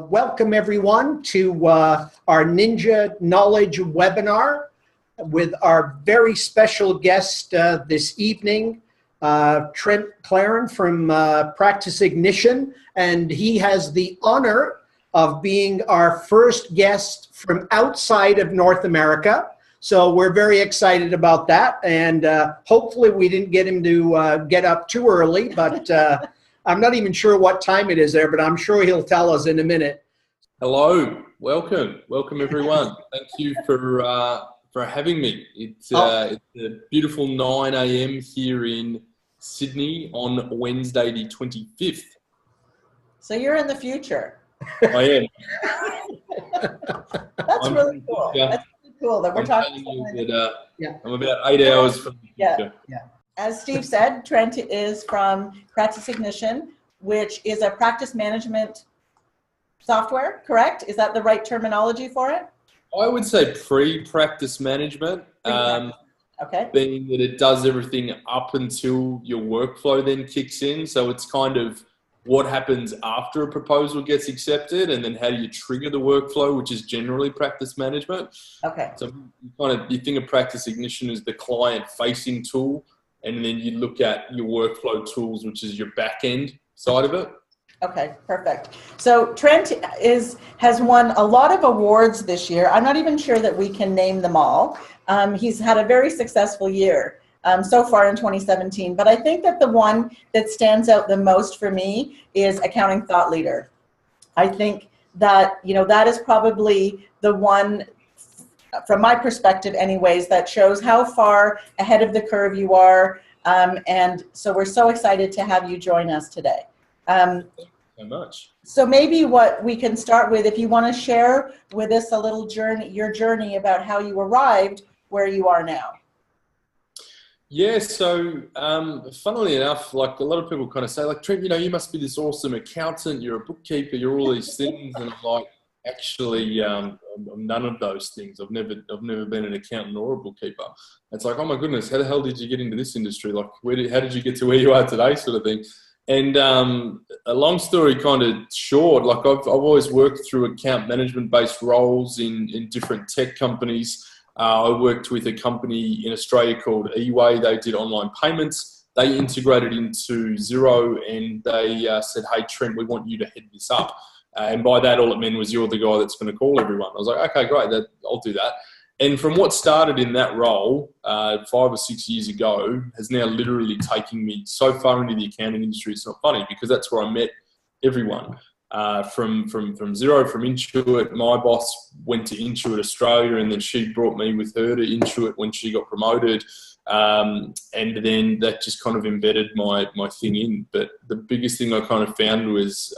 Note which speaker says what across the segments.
Speaker 1: Welcome everyone to our Kninja Knowledge webinar with our very special guest this evening, Trent McClaren from Practice Ignition, and he has the honor of being our first guest from outside of North America. So we're very excited about that, and hopefully we didn't get him to get up too early, but I'm not even sure what time it is there, but I'm sure he'll tell us in a minute.
Speaker 2: Hello, welcome everyone. Thank you for having me. It's a beautiful 9 a.m. here in Sydney on Wednesday the 25th.
Speaker 3: So you're in the future.
Speaker 2: I am.
Speaker 3: That's really cool. That's really cool that we're talking.
Speaker 2: I'm about 8 hours from the future.
Speaker 3: Yeah. As Steve said, Trent is from Practice Ignition, which is a practice management software, correct? Is that the right terminology for it?
Speaker 2: I would say pre-practice management,
Speaker 3: okay.
Speaker 2: being that it does everything up until your workflow then kicks in. So it's kind of what happens after a proposal gets accepted, and then how do you trigger the workflow, which is generally practice management.
Speaker 3: Okay.
Speaker 2: So you think of Practice Ignition as the client-facing tool, and then you look at your workflow tools, which is your back end side of it.
Speaker 3: Okay, perfect. So Trent has won a lot of awards this year. I'm not even sure that we can name them all. He's had a very successful year so far in 2017, but I think that the one that stands out the most for me is Accounting Thought Leader. I think that, that is probably the one, from my perspective anyways, that shows how far ahead of the curve you are. And so we're so excited to have you join us today.
Speaker 2: Thank you so much.
Speaker 3: So maybe what we can start with, if you want to share with us a little your journey about how you arrived where you are now.
Speaker 2: Yeah, so funnily enough, like a lot of people kind of say, like, Trent, you must be this awesome accountant, you're a bookkeeper, you're all these things. And I'm like, actually, I'm none of those things. I've never been an accountant or a bookkeeper. It's like, oh my goodness, how the hell did you get into this industry? Like, how did you get to where you are today, sort of thing. And a long story kind of short, like I've always worked through account management based roles in different tech companies. I worked with a company in Australia called eWay. They did online payments. They integrated into Xero, and they said, hey, Trent, we want you to head this up. And by that, all it meant was you're the guy that's going to call everyone. I was like, okay, great, I'll do that. And from what started in that role 5 or 6 years ago has now literally taken me so far into the accounting industry. It's not funny, because that's where I met everyone. From Xero, from Intuit. My boss went to Intuit Australia, and then she brought me with her to Intuit when she got promoted. And then that just kind of embedded my thing in. But the biggest thing I kind of found was,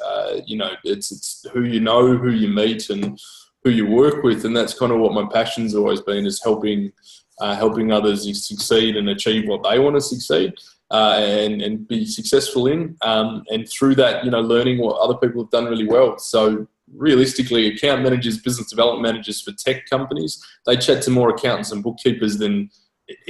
Speaker 2: it's who you know, who you meet, and who you work with. And that's kind of what my passion's always been, is helping others succeed and achieve what they want to succeed. And be successful in, and through that, learning what other people have done really well. So realistically, account managers, business development managers for tech companies, they chat to more accountants and bookkeepers than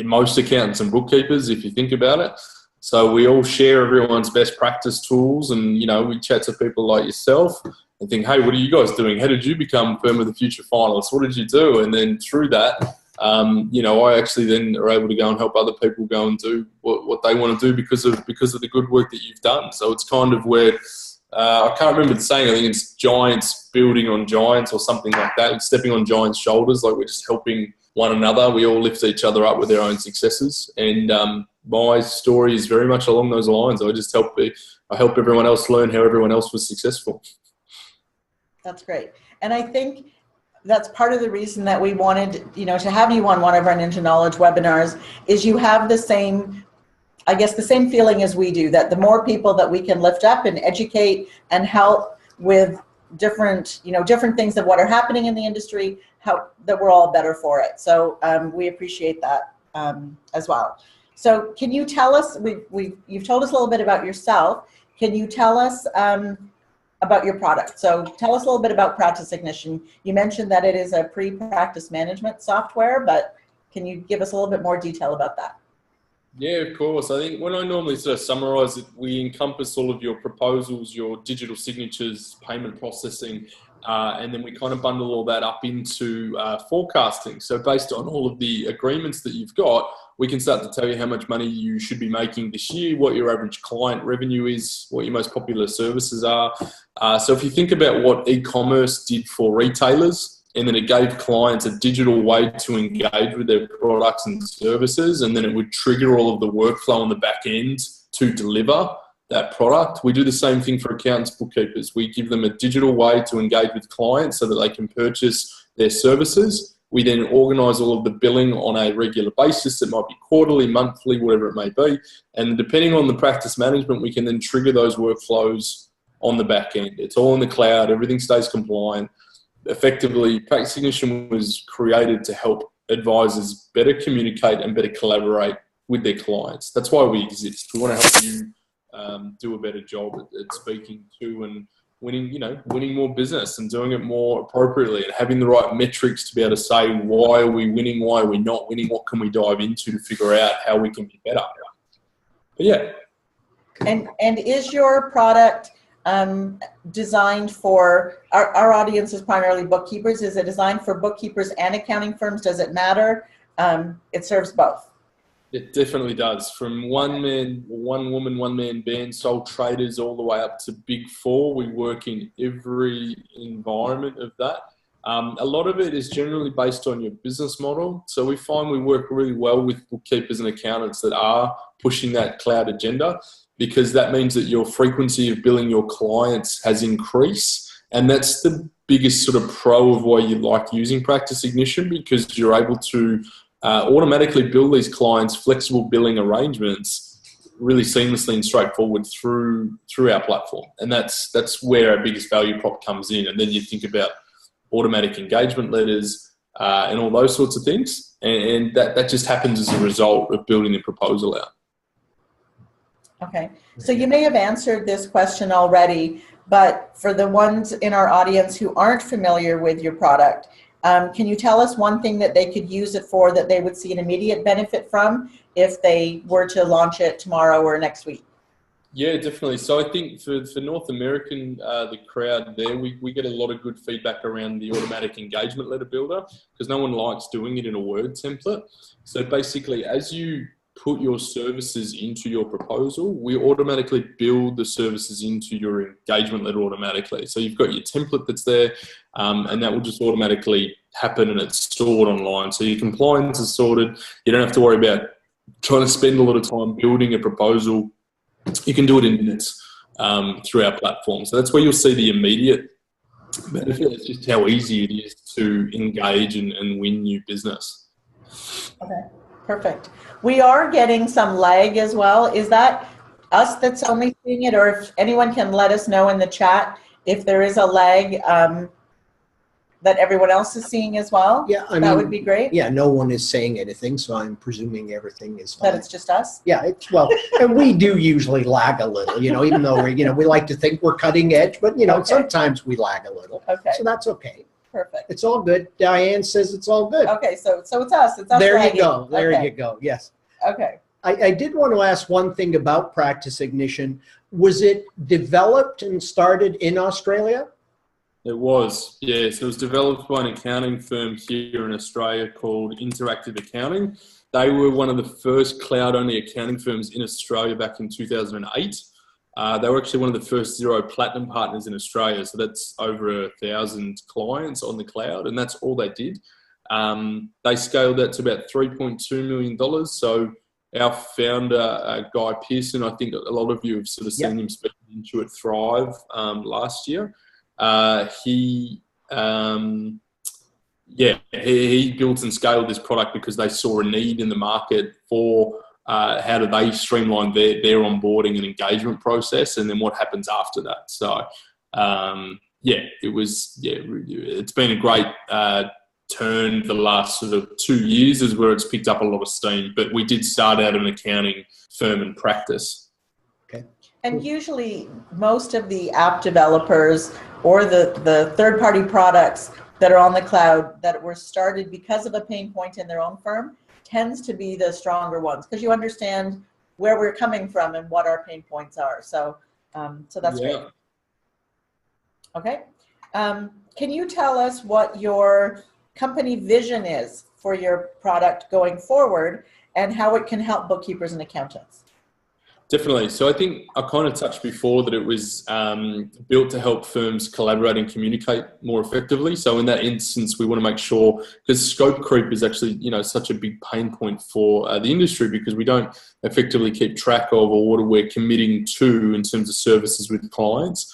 Speaker 2: most accountants and bookkeepers, if you think about it. So we all share everyone's best practice tools, and we chat to people like yourself and think, hey, what are you guys doing? How did you become Firm of the Future finalists? What did you do? And then through that, I actually then are able to go and help other people go and do what they want to do because of the good work that you've done. So it's kind of where, I can't remember the saying, I think it's giants building on giants or something like that. It's stepping on giants' shoulders, like we're just helping one another. We all lift each other up with their own successes. And my story is very much along those lines. I just help everyone else learn how everyone else was successful.
Speaker 3: That's great. And I think that's part of the reason that we wanted, to have you on one of our Kninja Knowledge webinars, is you have the same feeling as we do, that the more people that we can lift up and educate and help with different things of what are happening in the industry, that we're all better for it. So we appreciate that as well. So can you tell us, you've told us a little bit about yourself. Can you tell us about your product. So tell us a little bit about Practice Ignition. You mentioned that it is a pre-practice management software, but can you give us a little bit more detail about that?
Speaker 2: Yeah, of course. I think when I normally sort of summarize it, we encompass all of your proposals, your digital signatures, payment processing, and then we kind of bundle all that up into forecasting. So based on all of the agreements that you've got, we can start to tell you how much money you should be making this year, what your average client revenue is, what your most popular services are. So if you think about what e-commerce did for retailers, and then it gave clients a digital way to engage with their products and services, and then it would trigger all of the workflow on the back end to deliver that product. We do the same thing for accountants, bookkeepers. We give them a digital way to engage with clients so that they can purchase their services. We then organise all of the billing on a regular basis. It might be quarterly, monthly, whatever it may be. And depending on the practice management, we can then trigger those workflows on the back end. It's all in the cloud. Everything stays compliant. Effectively, Practice Ignition was created to help advisors better communicate and better collaborate with their clients. That's why we exist. We want to help you do a better job at speaking to and winning more business and doing it more appropriately and having the right metrics to be able to say, why are we winning? Why are we not winning? What can we dive into to figure out how we can be better? But yeah.
Speaker 3: And is your product designed for, our audience is primarily bookkeepers. Is it designed for bookkeepers and accounting firms? Does it matter? It serves both.
Speaker 2: It definitely does. From one man, one woman, one man band, sole traders, all the way up to big four. We work in every environment of that. A lot of it is generally based on your business model. So we find we work really well with bookkeepers and accountants that are pushing that cloud agenda, because that means that your frequency of billing your clients has increased. And that's the biggest sort of pro of why you like using Practice Ignition, because you're able to automatically bill these clients flexible billing arrangements really seamlessly and straightforward through our platform. And that's where our biggest value prop comes in. And then you think about automatic engagement letters and all those sorts of things. And that just happens as a result of building the proposal out.
Speaker 3: Okay, so you may have answered this question already, but for the ones in our audience who aren't familiar with your product, can you tell us one thing that they could use it for that they would see an immediate benefit from if they were to launch it tomorrow or next week?
Speaker 2: Yeah, definitely. So I think for North American, the crowd there, we get a lot of good feedback around the automatic engagement letter builder, because no one likes doing it in a Word template. So basically, as you put your services into your proposal, we automatically build the services into your engagement letter automatically. So you've got your template that's there, and that will just automatically happen, and it's stored online. So your compliance is sorted. You don't have to worry about trying to spend a lot of time building a proposal. You can do it in minutes through our platform. So that's where you'll see the immediate benefit. It's just how easy it is to engage and win new business.
Speaker 3: Okay. Perfect. We are getting some lag as well. Is that us that's only seeing it, or if anyone can let us know in the chat if there is a lag that everyone else is seeing as well?
Speaker 1: Yeah, I mean,
Speaker 3: that would be great.
Speaker 1: Yeah, no one is saying anything, so I'm presuming everything is fine.
Speaker 3: That it's just us?
Speaker 1: Yeah, it's, well, and we do usually lag a little, even though we like to think we're cutting edge, but
Speaker 3: Okay.
Speaker 1: sometimes we lag a little.
Speaker 3: Okay.
Speaker 1: So that's okay.
Speaker 3: Perfect.
Speaker 1: It's all good. Diane says it's all good.
Speaker 3: Okay, so it's us. It's us.
Speaker 1: There
Speaker 3: lagging.
Speaker 1: you go. There
Speaker 3: Okay.
Speaker 1: you go. Yes.
Speaker 3: Okay.
Speaker 1: I did want to ask one thing about Practice Ignition. Was it developed and started in Australia?
Speaker 2: It was, yes. It was developed by an accounting firm here in Australia called Interactive Accounting. They were one of the first cloud-only accounting firms in Australia back in 2008. They were actually one of the first Zero Platinum partners in Australia. So that's over 1,000 clients on the cloud, and that's all they did. They scaled that to about $3.2 million. So our founder, Guy Pearson, I think a lot of you have sort of seen him speak in Intuit Thrive last year. He built and scaled this product because they saw a need in the market for how do they streamline their onboarding and engagement process, and then what happens after that. So it's been a great turn the last sort of 2 years is where it's picked up a lot of steam, but we did start out an accounting firm and practice.
Speaker 1: Okay.
Speaker 3: And usually most of the app developers or the third-party products that are on the cloud that were started because of a pain point in their own firm tends to be the stronger ones, because you understand where we're coming from and what our pain points are. So, so that's great. Okay. Can you tell us what your company vision is for your product going forward and how it can help bookkeepers and accountants?
Speaker 2: Definitely. So I think I kind of touched before that it was built to help firms collaborate and communicate more effectively. So in that instance, we want to make sure, because scope creep is actually, you know, such a big pain point for the industry, because we don't effectively keep track of or what we're committing to in terms of services with clients.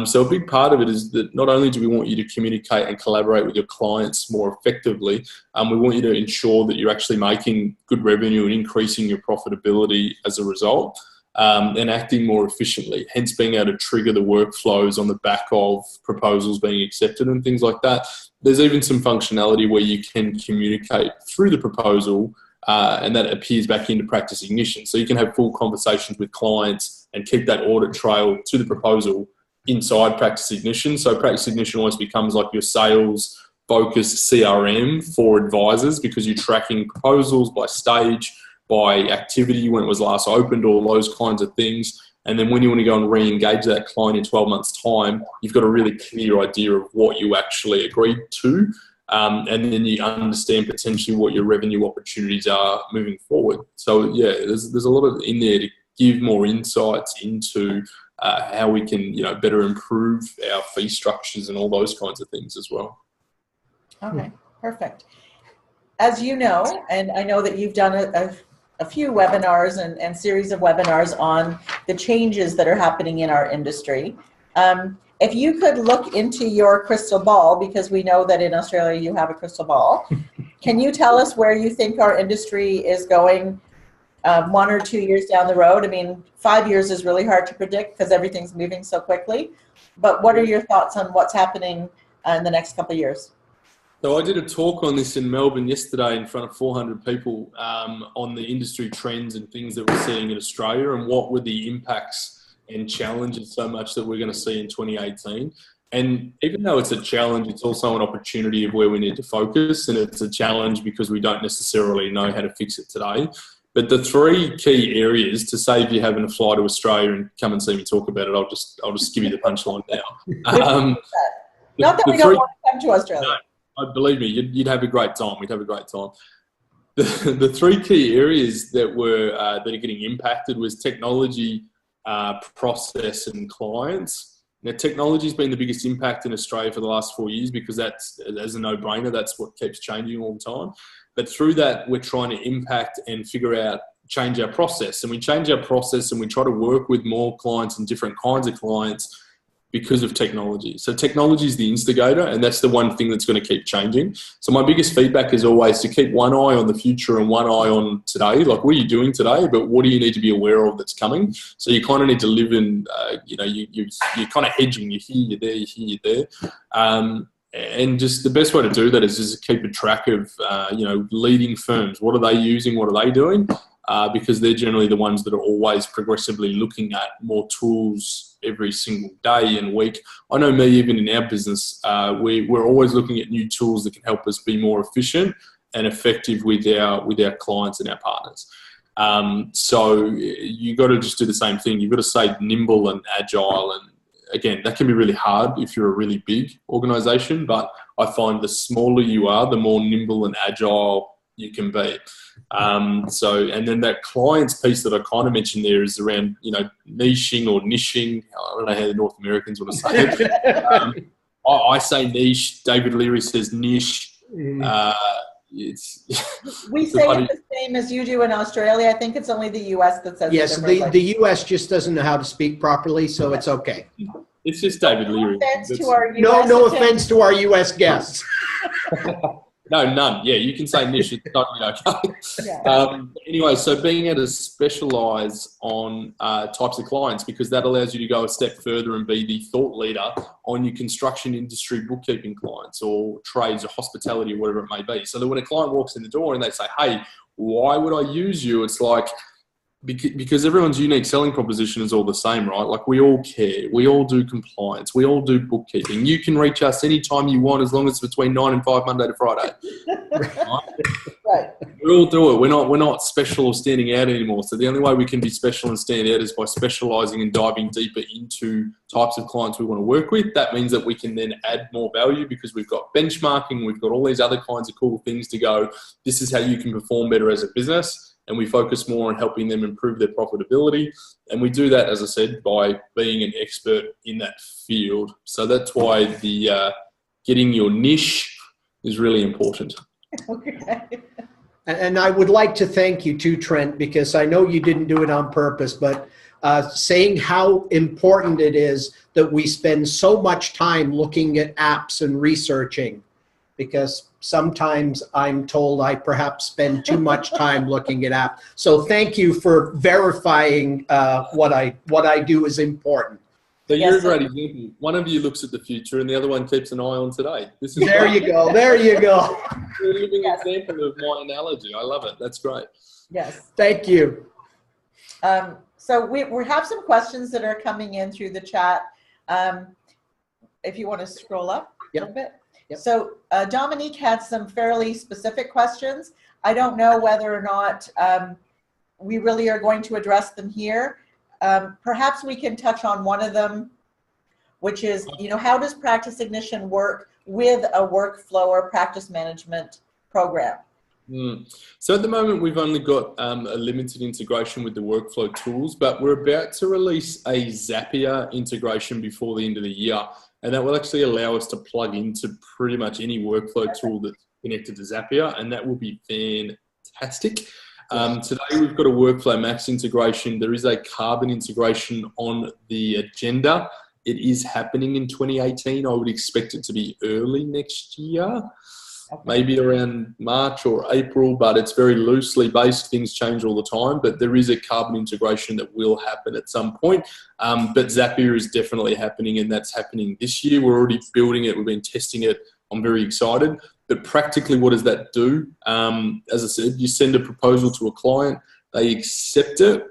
Speaker 2: So a big part of it is that not only do we want you to communicate and collaborate with your clients more effectively, we want you to ensure that you're actually making good revenue and increasing your profitability as a result, and acting more efficiently, hence being able to trigger the workflows on the back of proposals being accepted and things like that. There's even some functionality where you can communicate through the proposal, and that appears back into Practice Ignition. So you can have full conversations with clients and keep that audit trail to the proposal inside Practice Ignition. So Practice Ignition almost becomes like your sales focused CRM for advisors, because you're tracking proposals by stage, by activity, when it was last opened, all those kinds of things. And then when you want to go and re-engage that client in 12 months time, you've got a really clear idea of what you actually agreed to. And then you understand potentially what your revenue opportunities are moving forward. So yeah, there's a lot of in there to give more insights into how we can, you know, better improve our fee structures and all those kinds of things as well.
Speaker 3: Okay, perfect. As you know, and I know that you've done a few webinars and series of webinars on the changes that are happening in our industry. If you could look into your crystal ball, because we know that in Australia you have a crystal ball, can you tell us where you think our industry is going 1 or 2 years down the road? I mean, 5 years is really hard to predict because everything's moving so quickly. But what are your thoughts on what's happening in the next couple of years?
Speaker 2: So I did a talk on this in Melbourne yesterday in front of 400 people on the industry trends and things that we're seeing in Australia and what were the impacts and challenges so much that we're going to see in 2018. And even though it's a challenge, it's also an opportunity of where we need to focus. And it's a challenge because we don't necessarily know how to fix it today. But the three key areas, to save you having to fly to Australia and come and see me talk about it, I'll just give you the punchline now.
Speaker 3: Not that we don't want to come to Australia.
Speaker 2: No, believe me, you'd have a great time. We'd have a great time. The three key areas that are getting impacted was technology, process, and clients. Now, technology's been the biggest impact in Australia for the last 4 years because that's, as a no-brainer, that's what keeps changing all the time. But through that, we're trying to impact and change our process. And we change our process and we try to work with more clients and different kinds of clients because of technology. So technology is the instigator, and that's the one thing that's going to keep changing. So my biggest feedback is always to keep one eye on the future and one eye on today. Like, what are you doing today? But what do you need to be aware of that's coming? So you kind of need to live in, you're kind of hedging. You're here, you're there, you're here, you're there. And just the best way to do that is just keep a track of, leading firms. What are they using? What are they doing? Because they're generally the ones that are always progressively looking at more tools every single day and week. I know me, even in our business, we're always looking at new tools that can help us be more efficient and effective with our clients and our partners. So you got to just do the same thing. You've got to stay nimble and agile. And again, that can be really hard if you're a really big organization, but I find the smaller you are, the more nimble and agile you can be. And then that clients piece that I kind of mentioned there is around, niching or nishing. I don't know how the North Americans want to say it. I say niche. David Leary says niche.
Speaker 3: We say it the same as you do in Australia. I think it's only the U.S. that says
Speaker 1: yes,
Speaker 3: it.
Speaker 1: The U.S. just doesn't know how to speak properly, so it's okay.
Speaker 2: It's just David Leary.
Speaker 1: No offense to our U.S. guests.
Speaker 2: No, none. Yeah, you can say niche. It's not okay. Yeah. Anyway, so being able to specialise on types of clients, because that allows you to go a step further and be the thought leader on your construction industry bookkeeping clients or trades or hospitality or whatever it may be. So that when a client walks in the door and they say, hey, why would I use you? It's like, because everyone's unique selling proposition is all the same, right? Like we all care, we all do compliance, we all do bookkeeping. You can reach us anytime you want, as long as it's between 9 and 5 Monday to Friday.
Speaker 3: Right.
Speaker 2: We all do it. We're not special or standing out anymore. So the only way we can be special and stand out is by specializing and diving deeper into types of clients we want to work with. That means that we can then add more value because we've got benchmarking, we've got all these other kinds of cool things to go. This is how you can perform better as a business. And we focus more on helping them improve their profitability. And we do that, as I said, by being an expert in that field. So that's why the getting your niche is really important.
Speaker 3: Okay.
Speaker 1: And I would like to thank you too, Trent, because I know you didn't do it on purpose, but saying how important it is that we spend so much time looking at apps and researching, because sometimes I'm told I perhaps spend too much time looking at apps. So thank you for verifying what I do is important.
Speaker 2: So you're a great example. One of you looks at the future and the other one keeps an eye on today. This is
Speaker 1: there you go. There you go.
Speaker 2: You're a living example of my analogy. I love it. That's great.
Speaker 3: Yes.
Speaker 1: Thank you.
Speaker 3: So we have some questions that are coming in through the chat. If you want to scroll up a little bit.
Speaker 1: Yep.
Speaker 3: So Dominique had some fairly specific questions. I don't know whether or not we really are going to address them here. Perhaps we can touch on one of them, which is, how does Practice Ignition work with a workflow or practice management program?
Speaker 2: So at the moment, we've only got a limited integration with the workflow tools, but we're about to release a Zapier integration before the end of the year. And that will actually allow us to plug into pretty much any workflow tool that's connected to Zapier, and that will be fantastic. Today we've got a Workflow Max integration. There is a Carbon integration on the agenda. It is happening in 2018. I would expect it to be early next year, maybe around March or April, but it's very loosely based. Things change all the time, but there is a Carbon integration that will happen at some point. But Zapier is definitely happening, and that's happening this year. We're already building it. We've been testing it. I'm very excited. But practically, what does that do? As I said, you send a proposal to a client, they accept it.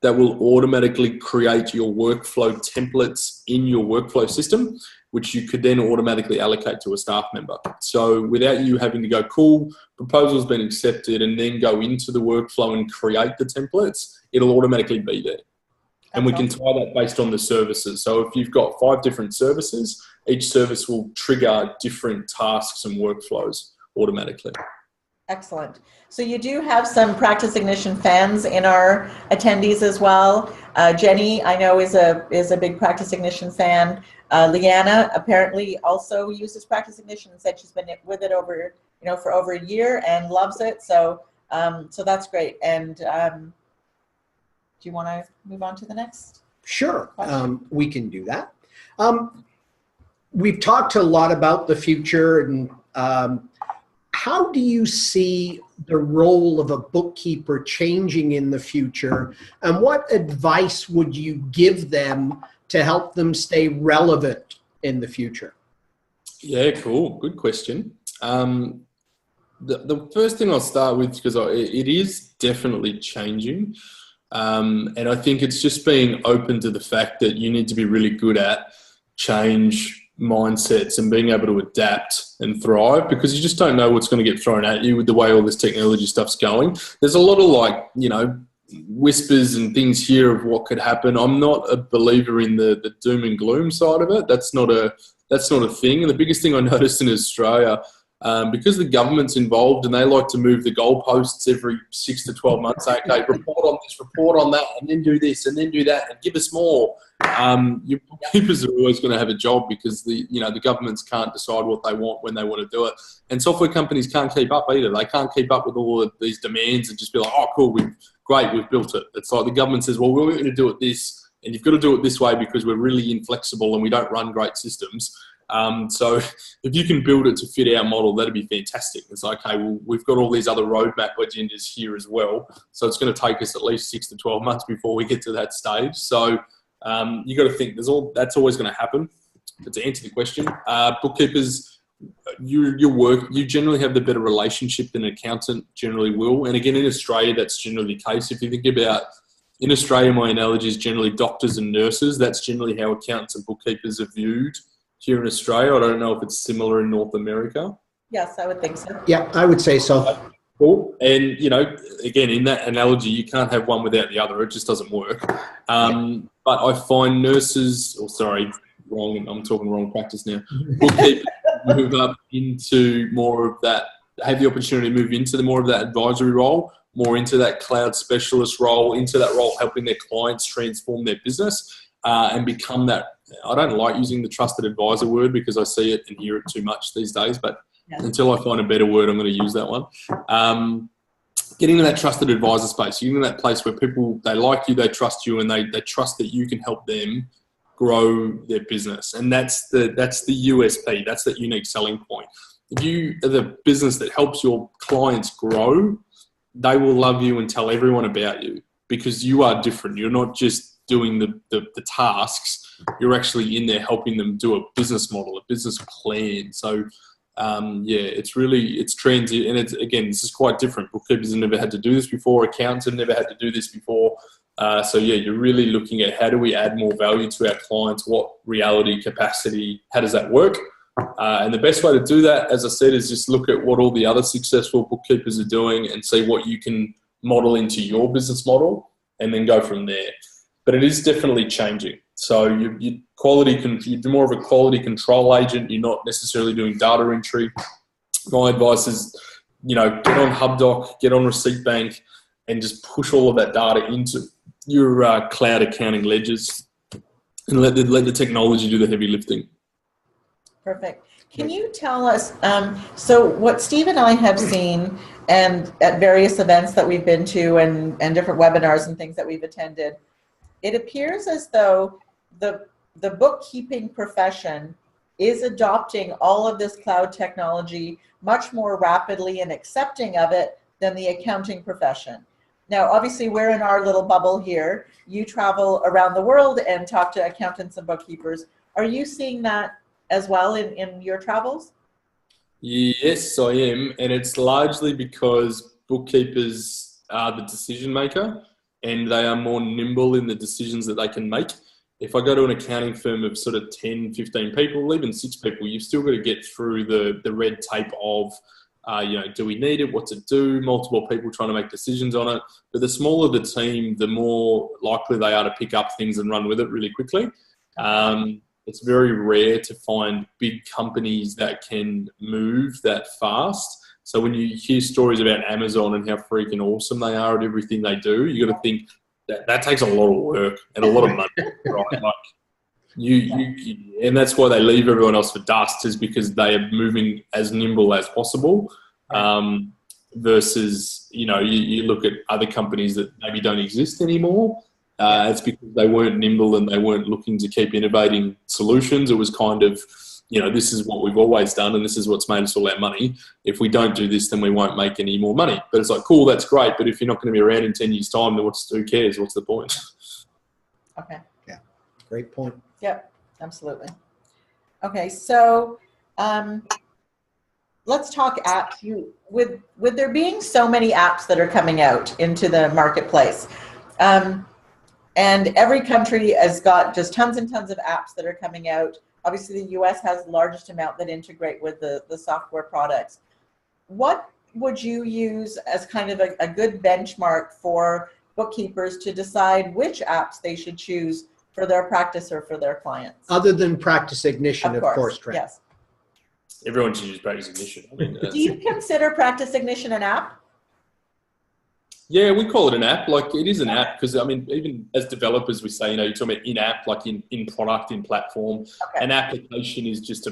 Speaker 2: That will automatically create your workflow templates in your workflow system, which you could then automatically allocate to a staff member. So without you having to go, cool, proposal's been accepted, and then go into the workflow and create the templates, it'll automatically be there. And we can tie that based on the services. So if you've got 5 different services, each service will trigger different tasks and workflows automatically.
Speaker 3: Excellent. So you do have some Practice Ignition fans in our attendees as well. Jenny, I know, is a big Practice Ignition fan. Leanna apparently also uses Practice Ignition and said she's been with it for over a year and loves it. So so that's great. And do you want to move on to the next?
Speaker 1: Sure, we can do that. We've talked a lot about the future, and how do you see the role of a bookkeeper changing in the future, and what advice would you give them to help them stay relevant in the future? Yeah,
Speaker 2: cool. Good question. The first thing I'll start with, because it is definitely changing, and I think it's just being open to the fact that you need to be really good at change mindsets and being able to adapt and thrive, because you just don't know what's going to get thrown at you with the way all this technology stuff's going. There's a lot of whispers and things here of what could happen. I'm not a believer in the doom and gloom side of it. That's not a thing. And the biggest thing I noticed in Australia, because the government's involved and they like to move the goalposts every 6 to 12 months, okay, report on this, report on that, and then do this, and then do that, and give us more. Your bookkeepers are always going to have a job, because the governments can't decide what they want when they want to do it. And software companies can't keep up either. They can't keep up with all of these demands and just be like, oh, cool, we've built it. It's like the government says, well, we're going to do it this, and you've got to do it this way because we're really inflexible and we don't run great systems. So if you can build it to fit our model, that'd be fantastic. It's like, okay, well, we've got all these other roadmap agendas here as well. So it's going to take us at least 6 to 12 months before we get to that stage. So you got to think that's always going to happen. But to answer the question, bookkeepers, you generally have the better relationship than an accountant generally will. And again, in Australia, that's generally the case. If you think about In Australia, my analogy is generally doctors and nurses. That's generally how accountants and bookkeepers are viewed here in Australia. I don't know if it's similar in North America.
Speaker 3: Yes, I would think so.
Speaker 1: Yeah, I would say so.
Speaker 2: Cool. And, you know, again, in that analogy, you can't have one without the other. It just doesn't work. But I find nurses, wrong, I'm talking wrong practice now. Bookkeepers move up into more of that, have the opportunity to move into more of that advisory role, more into that cloud specialist role, into that role helping their clients transform their business and become that. I don't like using the trusted advisor word because I see it and hear it too much these days, but until I find a better word, I'm going to use that one. Getting to that trusted advisor space, getting to that place where people, they like you, they trust you, and they trust that you can help them grow their business. And that's the USP. That's that unique selling point. If you are the business that helps your clients grow, they will love you and tell everyone about you because you are different. You're not just doing the tasks. You're actually in there helping them do a business model, a business plan. So, it's transient, and it's, again, this is quite different. Bookkeepers have never had to do this before. Accountants have never had to do this before. You're really looking at how do we add more value to our clients? What reality, capacity, how does that work? And the best way to do that, as I said, is just look at what all the other successful bookkeepers are doing and see what you can model into your business model and then go from there. But it is definitely changing. So you're more of a quality control agent. You're not necessarily doing data entry. My advice is, get on HubDoc, get on Receipt Bank, and just push all of that data into your cloud accounting ledgers and let the technology do the heavy lifting.
Speaker 3: Perfect. Can you tell us, so what Steve and I have seen and at various events that we've been to and different webinars and things that we've attended, it appears as though the bookkeeping profession is adopting all of this cloud technology much more rapidly and accepting of it than the accounting profession. Now, obviously, we're in our little bubble here. You travel around the world and talk to accountants and bookkeepers. Are you seeing that as well in your travels?
Speaker 2: Yes, I am. And it's largely because bookkeepers are the decision maker and they are more nimble in the decisions that they can make. If I go to an accounting firm of sort of 10, 15 people, even 6 people, you've still got to get through the red tape of, do we need it? What's it do? Multiple people trying to make decisions on it. But the smaller the team, the more likely they are to pick up things and run with it really quickly. It's very rare to find big companies that can move that fast. So when you hear stories about Amazon and how freaking awesome they are at everything they do, you got to think that takes a lot of work and a lot of money, right? Like and that's why they leave everyone else for dust, is because they are moving as nimble as possible. Versus, you look at other companies that maybe don't exist anymore. It's because they weren't nimble and they weren't looking to keep innovating solutions. It was kind of, this is what we've always done and this is what's made us all our money. If we don't do this, then we won't make any more money. But it's like, cool, that's great. But if you're not going to be around in 10 years' time, then who cares? What's the point?
Speaker 3: Okay.
Speaker 1: Yeah, great point.
Speaker 3: Yep, absolutely. Okay, so let's talk apps. With there being so many apps that are coming out into the marketplace, and every country has got just tons and tons of apps that are coming out. Obviously, the US has the largest amount that integrate with the software products. What would you use as kind of a good benchmark for bookkeepers to decide which apps they should choose for their practice or for their clients?
Speaker 1: Other than Practice Ignition, of course, Trent.
Speaker 3: Yes.
Speaker 2: Everyone should use Practice Ignition.
Speaker 3: Do you consider Practice Ignition an app?
Speaker 2: Yeah, we call it an app. Like, it is an app because, even as developers, we say, you're talking about in-app, like in product, in platform.
Speaker 3: Okay. An
Speaker 2: application is just a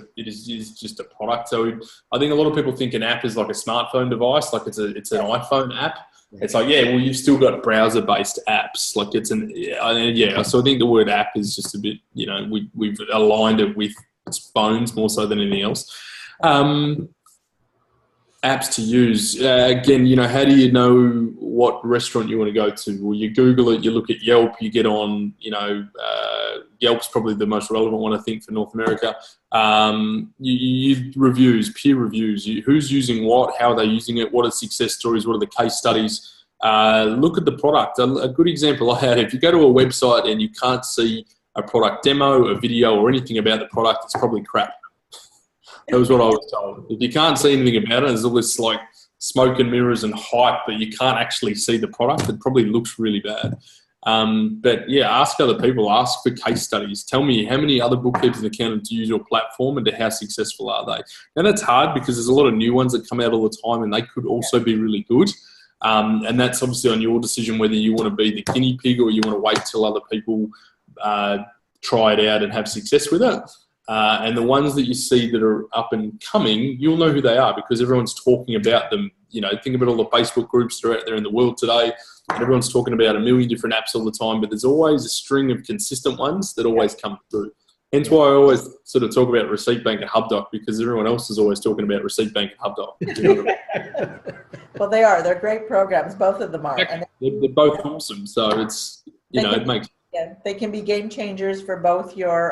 Speaker 2: product. So I think a lot of people think an app is like a smartphone device, like it's an iPhone app. It's like, you've still got browser-based apps. Like So I think the word app is just a bit, we've aligned it with phones more so than anything else. Apps to use. Again, how do you know what restaurant you want to go to? Well, you Google it, you look at Yelp, you get on, Yelp's probably the most relevant one, I think, for North America. You reviews, peer reviews, who's using what, how are they using it, what are success stories, what are the case studies, look at the product. A good example I had, if you go to a website and you can't see a product demo, a video, or anything about the product, it's probably crap. That was what I was told. If you can't see anything about it, there's all this like smoke and mirrors and hype, but you can't actually see the product, it probably looks really bad. But yeah, ask other people, ask for case studies. Tell me how many other bookkeepers and accountants use your platform and how successful are they? And that's hard because there's a lot of new ones that come out all the time and they could also be really good. And that's obviously on your decision whether you want to be the guinea pig or you want to wait till other people try it out and have success with it. And the ones that you see that are up and coming, you'll know who they are because everyone's talking about them. You know, think about all the Facebook groups that are out there in the world today. And everyone's talking about a million different apps all the time, but there's always a string of consistent ones that always come through. Hence why I always sort of talk about Receipt Bank and HubDoc because everyone else is always talking about Receipt Bank and HubDoc. You know what I mean?
Speaker 3: Well, they are. They're great programs. Both of them are. And
Speaker 2: they're both awesome. So it's, you know, it makes...
Speaker 3: Yeah, they can be game changers for both your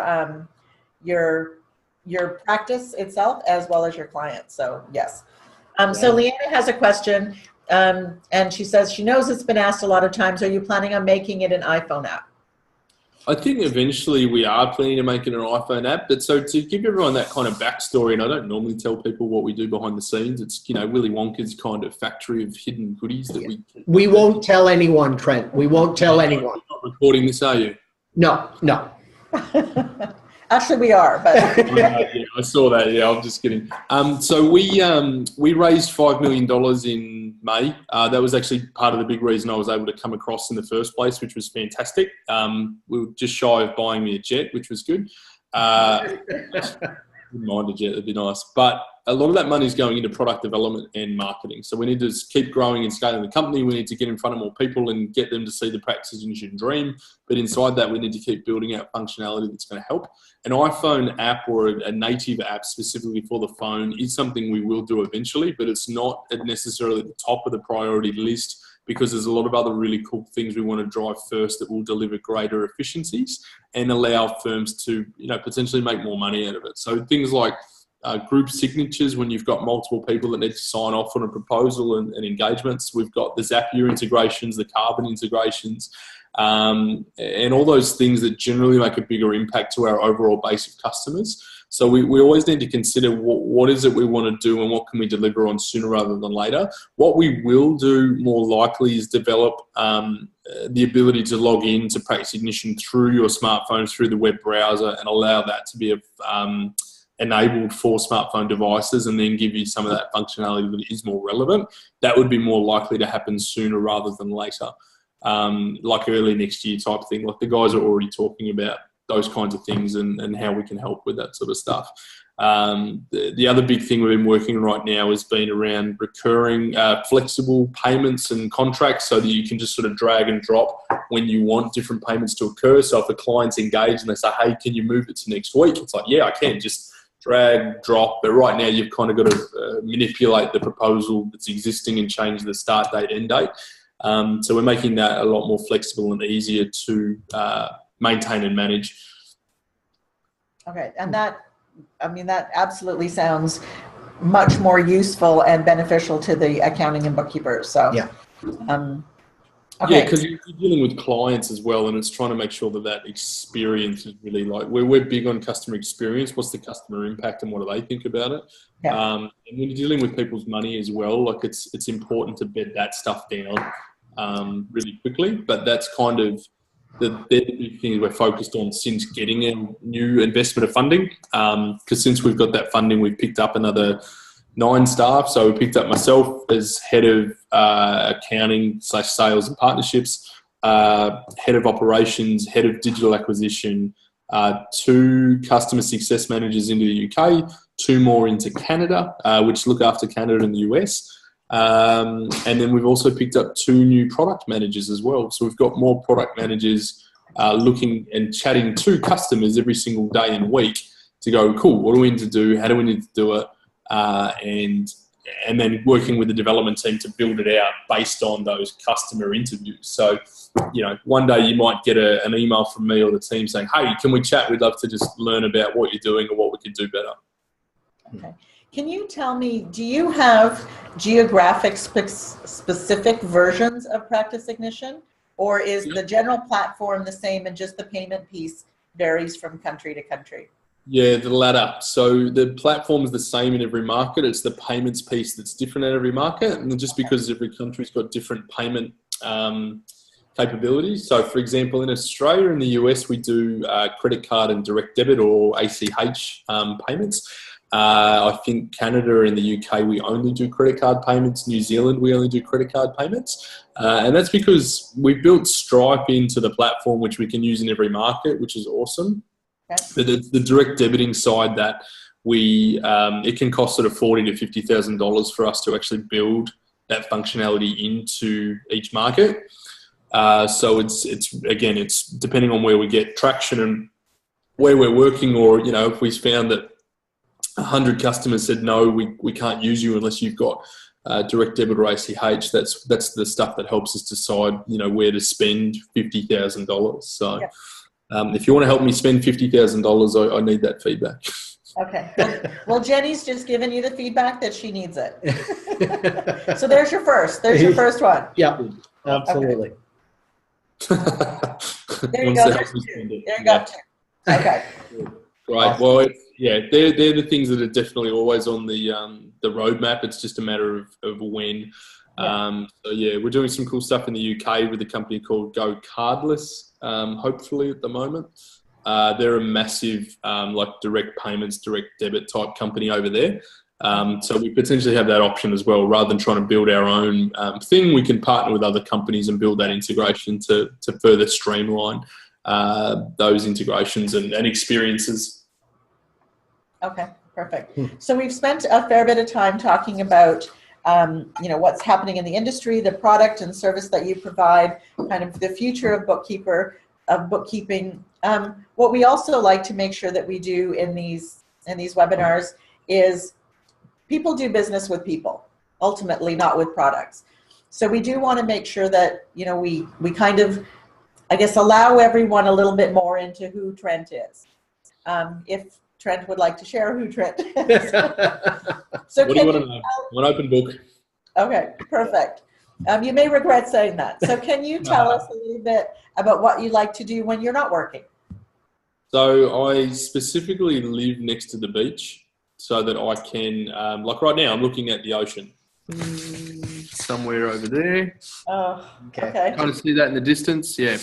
Speaker 3: practice itself as well as your clients. So yes. So Leanna has a question, and she says she knows it's been asked a lot of times. Are you planning on making it an iPhone app?
Speaker 2: I think eventually we are planning to make it an iPhone app. But so to give everyone that kind of backstory, and I don't normally tell people what we do behind the scenes. It's, you know, Willy Wonka's kind of factory of hidden goodies that
Speaker 1: we won't tell anyone, Trent. We won't tell anyone.
Speaker 2: You're not recording this, are you?
Speaker 1: No.
Speaker 3: Actually, we are, but
Speaker 2: yeah, I saw that. Yeah, I'm just kidding. So we raised $5 million in May. That was actually part of the big reason I was able to come across in the first place, which was fantastic. We were just shy of buying me a jet, which was good. Wouldn't mind a jet, that'd be nice. But a lot of that money is going into product development and marketing. So we need to keep growing and scaling the company. We need to get in front of more people and get them to see the practices you should dream. But inside that, we need to keep building out functionality that's going to help. An iPhone app or a native app specifically for the phone is something we will do eventually, but it's not necessarily at the top of the priority list because there's a lot of other really cool things we want to drive first that will deliver greater efficiencies and allow firms to, you know, potentially make more money out of it. So things like group signatures when you've got multiple people that need to sign off on a proposal and engagements. We've got the Zapier integrations, the Carbon integrations, and all those things that generally make a bigger impact to our overall base of customers. So we always need to consider what is it we want to do and what can we deliver on sooner rather than later. What we will do more likely is develop the ability to log in to Practice Ignition through your smartphone, through the web browser, and allow that to be enabled for smartphone devices and then give you some of that functionality that is more relevant. That would be more likely to happen sooner rather than later, like early next year type thing. Like the guys are already talking about those kinds of things and how we can help with that sort of stuff. The other big thing we've been working on right now has been around recurring flexible payments and contracts so that you can just sort of drag and drop when you want different payments to occur. So if a client's engaged and they say, hey, can you move it to next week? It's like, yeah, I can. Just drag, drop. But right now you've kind of got to manipulate the proposal that's existing and change the start date, end date. So we're making that a lot more flexible and easier to maintain and manage.
Speaker 3: Okay, and that absolutely sounds much more useful and beneficial to the accounting and bookkeepers. So
Speaker 1: yeah.
Speaker 3: Okay.
Speaker 2: Yeah, because you're dealing with clients as well, and it's trying to make sure that experience is really like we're big on customer experience. What's the customer impact, and what do they think about it?
Speaker 3: Yeah.
Speaker 2: And when you're dealing with people's money as well, like it's important to bed that stuff down really quickly. But that's kind of the big thing we're focused on since getting a new investment of funding. Because since we've got that funding, we've picked up another 9 staff. So we picked up myself as head of accounting/sales and partnerships, head of operations, head of digital acquisition, 2 customer success managers into the UK, 2 more into Canada, which look after Canada and the US. And then we've also picked up 2 new product managers as well. So we've got more product managers looking and chatting to customers every single day and week to go, cool, what do we need to do? How do we need to do it? And then working with the development team to build it out based on those customer interviews. So, you know, one day you might get an email from me or the team saying, hey, can we chat? We'd love to just learn about what you're doing or what we could do better.
Speaker 3: Okay. Can you tell me, do you have geographic specific versions of Practice Ignition, or is the general platform the same and just the payment piece varies from country to country?
Speaker 2: Yeah, the latter. So the platform is the same in every market. It's the payments piece that's different in every market, and just because every country's got different payment capabilities. So, for example, in Australia and the US, we do credit card and direct debit or ACH payments. I think Canada and the UK, we only do credit card payments. New Zealand, we only do credit card payments. And that's because we've built Stripe into the platform, which we can use in every market, which is awesome.
Speaker 3: Okay.
Speaker 2: But the direct debiting side that it can cost sort of $40,000 to $50,000 for us to actually build that functionality into each market. So it's depending on where we get traction and where we're working, or, you know, if we found that 100 customers said, no, we can't use you unless you've got direct debit or ACH, that's the stuff that helps us decide, you know, where to spend $50,000. So if you want to help me spend $50,000, I need that feedback.
Speaker 3: Okay. Well, Jenny's just given you the feedback that she needs it. So there's your first one.
Speaker 1: Yeah, absolutely.
Speaker 3: Okay. There you go. There you go. Okay.
Speaker 2: Right. Well, they're the things that are definitely always on the roadmap. It's just a matter of when. So we're doing some cool stuff in the UK with a company called Go Cardless. Hopefully at the moment, they're a massive like direct payments, direct debit type company over there. So we potentially have that option as well. Rather than trying to build our own thing, we can partner with other companies and build that integration to further streamline those integrations and experiences.
Speaker 3: Okay, perfect. So we've spent a fair bit of time talking about what's happening in the industry, the product and service that you provide, kind of the future of bookkeeping. What we also like to make sure that we do in these webinars is people do business with people, ultimately, not with products. So we do want to make sure that, you know, we kind of, I guess, allow everyone a little bit more into who Trent is. If Trent would like to share who Trent is. So
Speaker 2: what do you want to know? An open book.
Speaker 3: Okay, perfect. You may regret saying that. So can you tell us a little bit about what you like to do when you're not working?
Speaker 2: So I specifically live next to the beach so that I can, like right now, I'm looking at the ocean. Somewhere over there.
Speaker 3: Oh, okay.
Speaker 2: Kind of see that in the distance, yeah.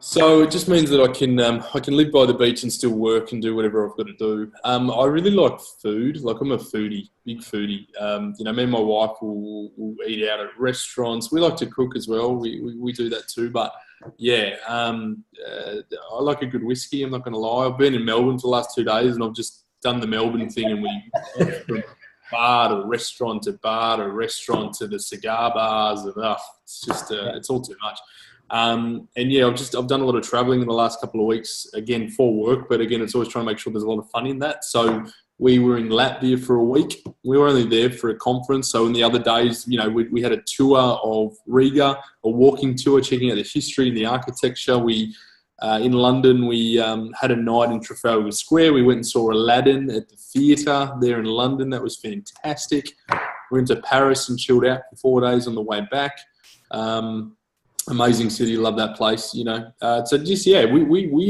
Speaker 2: So it just means that I can live by the beach and still work and do whatever I've got to do. I really like food. Like, I'm a foodie, big foodie. Me and my wife will eat out at restaurants. We like to cook as well. We do that too. But yeah, I like a good whiskey. I'm not going to lie. I've been in Melbourne for the last 2 days, and I've just done the Melbourne thing, and we went from bar to restaurant to bar to restaurant to the cigar bars, and it's just it's all too much. I've done a lot of traveling in the last couple of weeks, again for work, but again, it's always trying to make sure there's a lot of fun in that. So we were in Latvia for a week. We were only there for a conference. So in the other days, we had a tour of Riga, a walking tour, checking out the history and the architecture. In London, we had a night in Trafalgar Square. We went and saw Aladdin at the theatre there in London. That was fantastic. We went to Paris and chilled out for 4 days on the way back. Amazing city, love that place, we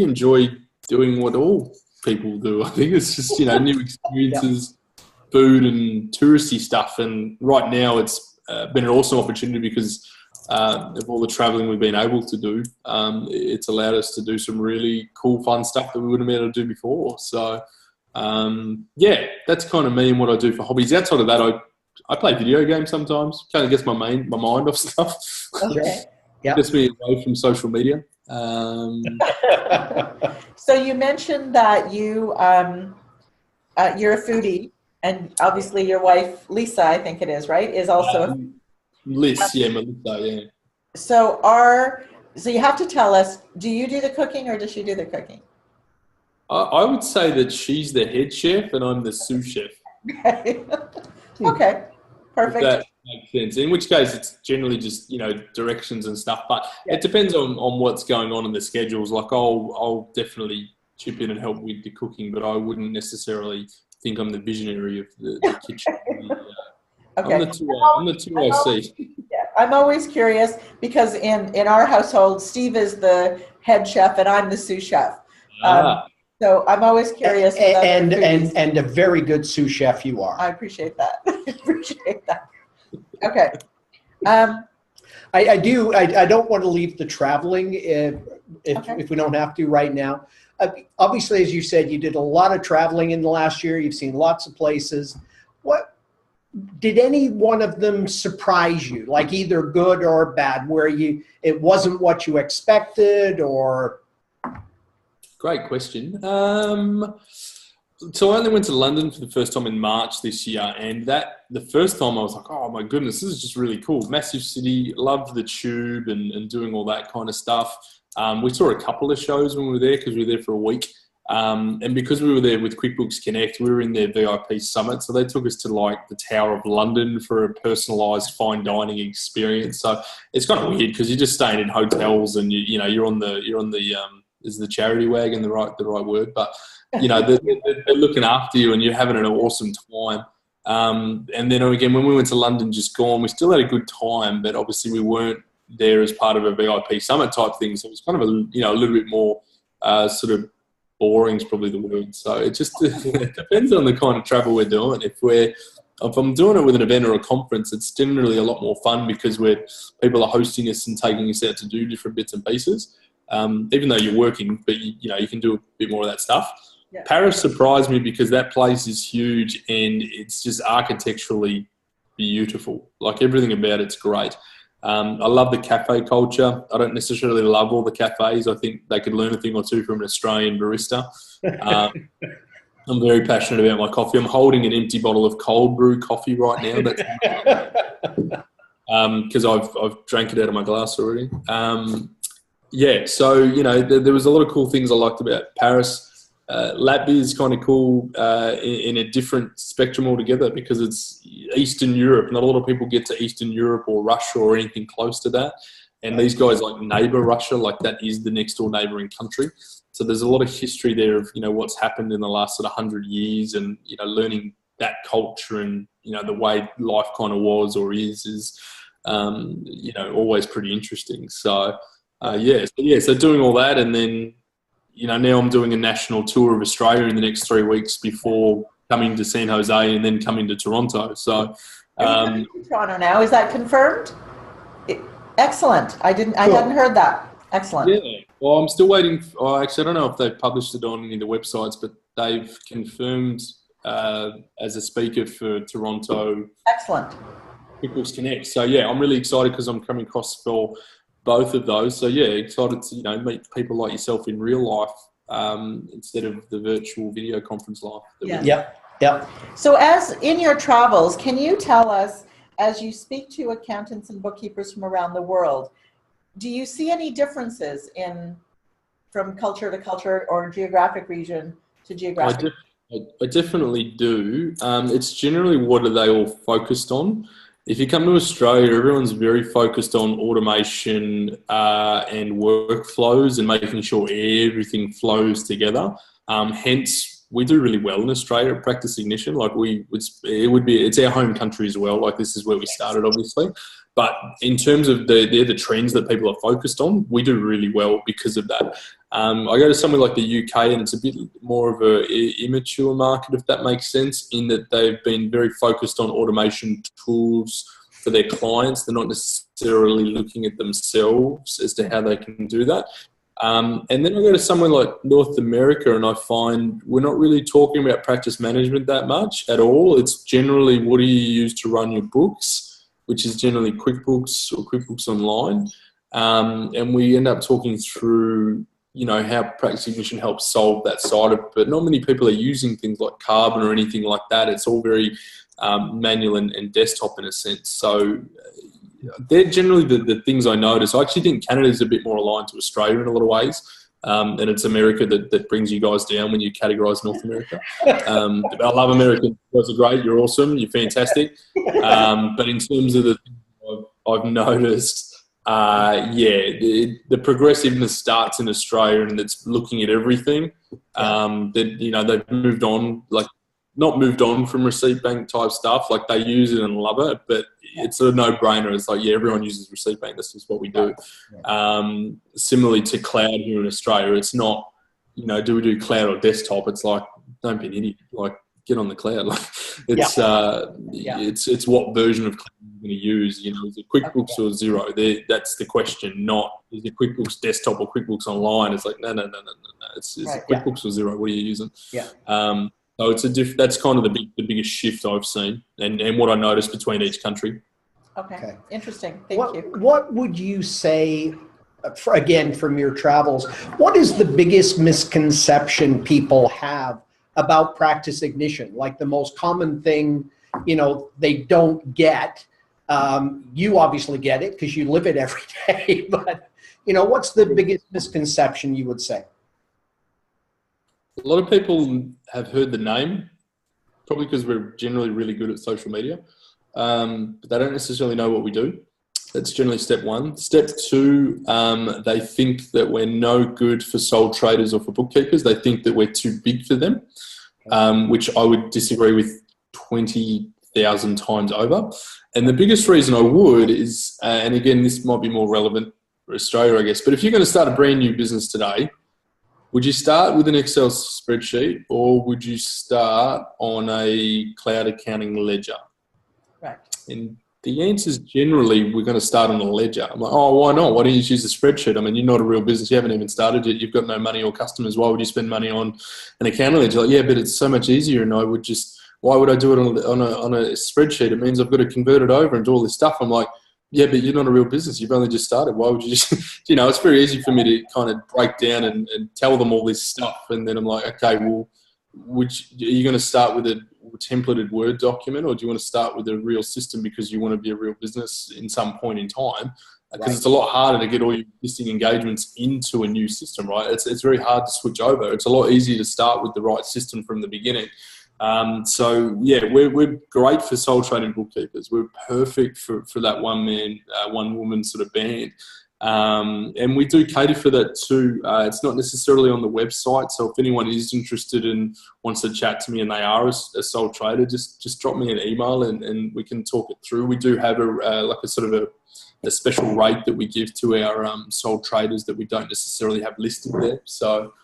Speaker 2: enjoy doing what all people do. I think it's just, new experiences, food and touristy stuff. And right now it's been an awesome opportunity because of all the traveling we've been able to do. It's allowed us to do some really cool, fun stuff that we wouldn't have been able to do before. So, that's kind of me and what I do for hobbies. Outside of that, I play video games sometimes. Kind of gets my mind off stuff.
Speaker 3: Okay.
Speaker 1: Yeah.
Speaker 2: Gets me away from social media.
Speaker 3: So you mentioned that you're a foodie, and obviously your wife, Lisa, I think it is, right, is also
Speaker 2: Melissa, yeah.
Speaker 3: So you have to tell us, do you do the cooking or does she do the cooking?
Speaker 2: I would say that she's the head chef and I'm the sous chef.
Speaker 3: Okay, perfect.
Speaker 2: If that makes sense. In which case, it's generally just directions and stuff. But it depends on what's going on in the schedules. Like I'll definitely chip in and help with the cooking, but I wouldn't necessarily think I'm the visionary of the kitchen.
Speaker 3: Okay.
Speaker 2: I'm the 2IC.
Speaker 3: Yeah, I'm always curious because in our household, Steve is the head chef and I'm the sous chef. So I'm always curious.
Speaker 1: And a very good sous chef you are.
Speaker 3: I appreciate that. I appreciate that. Okay.
Speaker 1: I do. I don't want to leave the traveling if we don't have to right now. Obviously, as you said, you did a lot of traveling in the last year. You've seen lots of places. What did any one of them surprise you, like either good or bad, where it wasn't what you expected, or?
Speaker 2: Great question. So I only went to London for the first time in March this year, and the first time I was like, oh my goodness, this is just really cool. Massive city, loved the tube and doing all that kind of stuff. We saw a couple of shows when we were there because we were there for a week. And because we were there with QuickBooks Connect, we were in their VIP summit. So they took us to like the Tower of London for a personalized fine dining experience. So it's kind of weird because you're just staying in hotels and you're on the is the charity wagon the right word? But they're looking after you and you're having an awesome time. And then again, when we went to London just gone, we still had a good time, but obviously we weren't there as part of a VIP summit type thing. So it was kind of a little bit more sort of boring is probably the word. So it just it depends on the kind of travel we're doing. If I'm doing it with an event or a conference, it's generally a lot more fun because people are hosting us and taking us out to do different bits and pieces. Even though you're working, but you can do a bit more of that stuff. Yeah. Paris surprised me because that place is huge and it's just architecturally beautiful. Like everything about it's great. I love the cafe culture. I don't necessarily love all the cafes. I think they could learn a thing or two from an Australian barista. I'm very passionate about my coffee. I'm holding an empty bottle of cold brew coffee right now. Because I've drank it out of my glass already. So there was a lot of cool things I liked about Paris. Latvia is kind of cool in a different spectrum altogether because it's Eastern Europe. Not a lot of people get to Eastern Europe or Russia or anything close to that. And these guys like neighbour Russia, like that is the next door neighbouring country. So there's a lot of history there of, what's happened in the last sort of 100 years and, learning that culture and, the way life kind of was or is always pretty interesting. So, so doing all that and then, now I'm doing a national tour of Australia in the next 3 weeks before coming to San Jose and then coming to Toronto. So,
Speaker 3: Toronto now, is that confirmed? Excellent. I hadn't heard that. Excellent.
Speaker 2: Yeah. Well, I'm still waiting. Actually, I don't know if they've published it on any of the websites, but they've confirmed as a speaker for Toronto.
Speaker 3: Excellent.
Speaker 2: QuickBooks Connect. So I'm really excited because I'm coming across for both of those. So excited to meet people like yourself in real life instead of the virtual video conference life.
Speaker 1: Yep.
Speaker 3: So as in your travels, can you tell us, as you speak to accountants and bookkeepers from around the world, do you see any differences from culture to culture or geographic region to geographic?
Speaker 2: I definitely do. It's generally what are they all focused on? If you come to Australia, everyone's very focused on automation and workflows and making sure everything flows together. Hence, we do really well in Australia at Practice Ignition. Like it's our home country as well. Like this is where we started, obviously. But in terms of the trends that people are focused on, we do really well because of that. I go to somewhere like the UK and it's a bit more of an immature market, if that makes sense, in that they've been very focused on automation tools for their clients. They're not necessarily looking at themselves as to how they can do that. And then I go to somewhere like North America and I find we're not really talking about practice management that much at all. It's generally what do you use to run your books, which is generally QuickBooks or QuickBooks Online. And we end up talking through how Practice Ignition helps solve that side of it. But not many people are using things like Carbon or anything like that. It's all very manual and desktop in a sense. So they're generally the things I notice. I actually think Canada is a bit more aligned to Australia in a lot of ways. And it's America that brings you guys down when you categorize North America. I love America. You guys are great. You're awesome. You're fantastic. But in terms of the things I've noticed, the progressiveness starts in Australia and it's looking at everything. They've moved on. Like not moved on from receipt bank type stuff. Like they use it and love it, but it's a no-brainer. It's like, yeah, everyone uses receipt bank. That's just what we do. Similarly to cloud here in Australia, it's not, you know, do we do cloud or desktop? It's like, don't be an idiot. Like, get on the cloud. Like, it's what version of cloud you're going to use. You know, is it QuickBooks or Xero? That's the question. Not is it QuickBooks desktop or QuickBooks online? It's like no. It's QuickBooks or Xero. What are you using? So it's that's kind of the biggest shift I've seen, and what I noticed between each country.
Speaker 3: Okay. Interesting. Thank you.
Speaker 1: What would you say, again, from your travels, what is the biggest misconception people have about Practice Ignition? Like the most common thing, you know, they don't get. You obviously get it because you live it every day, but, you know, what's the biggest misconception you would say?
Speaker 2: A lot of people have heard the name, probably because we're generally really good at social media, but they don't necessarily know what we do. That's generally step one. Step two, they think that we're no good for sole traders or for bookkeepers. They think that we're too big for them, which I would disagree with 20,000 times over. And the biggest reason I would is, and again, this might be more relevant for Australia, I guess, but if you're going to start a brand new business today, would you start with an Excel spreadsheet or would you start on a cloud accounting ledger?
Speaker 3: Right.
Speaker 2: And the answer is generally we're going to start on a ledger. I'm like, oh, why not? Why don't you just use a spreadsheet? I mean, you're not a real business. You haven't even started yet. You've got no money or customers. Why would you spend money on an accounting ledger? Like, yeah, but it's so much easier. And why would I do it on a spreadsheet? It means I've got to convert it over and do all this stuff. I'm like, yeah, but you're not a real business. You've only just started. Why would you just, you know, it's very easy for me to kind of break down and tell them all this stuff. And then I'm like, okay, well, are you going to start with a templated Word document or do you want to start with a real system because you want to be a real business in some point in time? Because it's a lot harder to get all your existing engagements into a new system, right? It's very hard to switch over. It's a lot easier to start with the right system from the beginning. So yeah, we're great for sole trading bookkeepers. We're perfect for that one man, one woman sort of band. And we do cater for that too. It's not necessarily on the website. So if anyone is interested and wants to chat to me and they are a sole trader, just drop me an email and we can talk it through. We do have a special rate that we give to our sole traders that we don't necessarily have listed there. So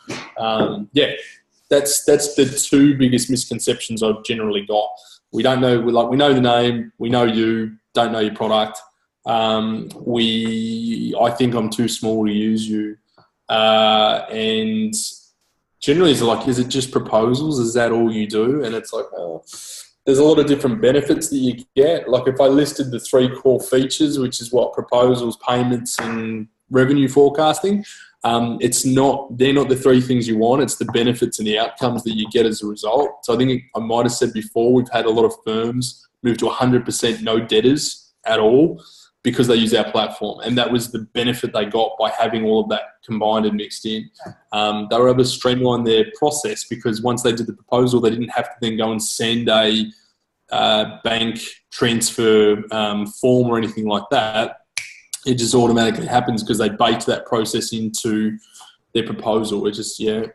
Speaker 2: yeah. That's the two biggest misconceptions I've generally got. We don't know, we know the name, we know you, don't know your product. I think I'm too small to use you. And generally it's like, is it just proposals? Is that all you do? And it's like, oh, there's a lot of different benefits that you get. Like if I listed the 3 core features, which is what proposals, payments, and revenue forecasting, they're not the 3 things you want. It's the benefits and the outcomes that you get as a result. So I think I might have said before, we've had a lot of firms move to 100% no debtors at all because they use our platform. And that was the benefit they got by having all of that combined and mixed in. They were able to streamline their process because once they did the proposal, they didn't have to then go and send a bank transfer form or anything like that. It just automatically happens because they baked that process into their proposal. It just, you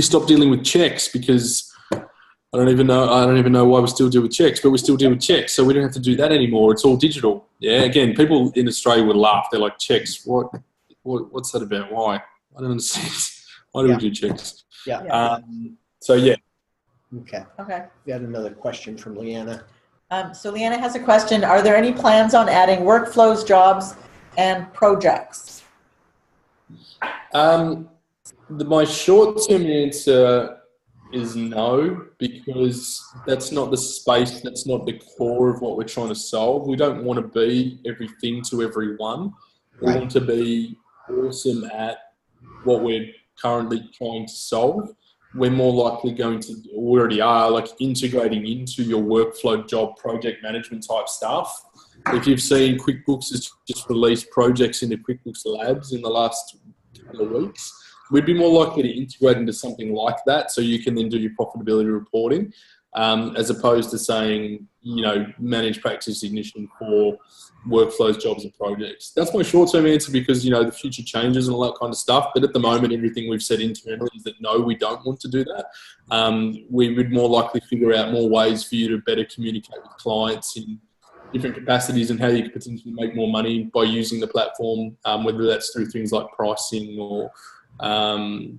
Speaker 2: stop dealing with checks because I don't even know why we still deal with checks, but we still deal with checks. So we don't have to do that anymore. It's all digital. Yeah. Again, people in Australia would laugh. They're like, checks, what's that about? Why? I don't understand. Why do we do checks?
Speaker 1: Yeah.
Speaker 2: So yeah.
Speaker 1: Okay.
Speaker 3: Okay.
Speaker 1: We had another question from Leanna.
Speaker 3: So Leanna has a question. Are there any plans on adding workflows, jobs, and projects?
Speaker 2: My short-term answer is no, because that's not the space, that's not the core of what we're trying to solve. We don't want to be everything to everyone. We want to be awesome at what we're currently trying to solve. We're more likely going to, we already are, like integrating into your workflow, job, project management type stuff. If you've seen, QuickBooks has just released projects into QuickBooks Labs in the last couple of weeks. We'd be more likely to integrate into something like that so you can then do your profitability reporting. as opposed to saying, you know, manage practice ignition for workflows, jobs and projects. That's my short-term answer because, you know, the future changes and all that kind of stuff. But at the moment, everything we've said internally is that no, we don't want to do that. We would more likely figure out more ways for you to better communicate with clients in different capacities and how you could potentially make more money by using the platform, whether that's through things like pricing or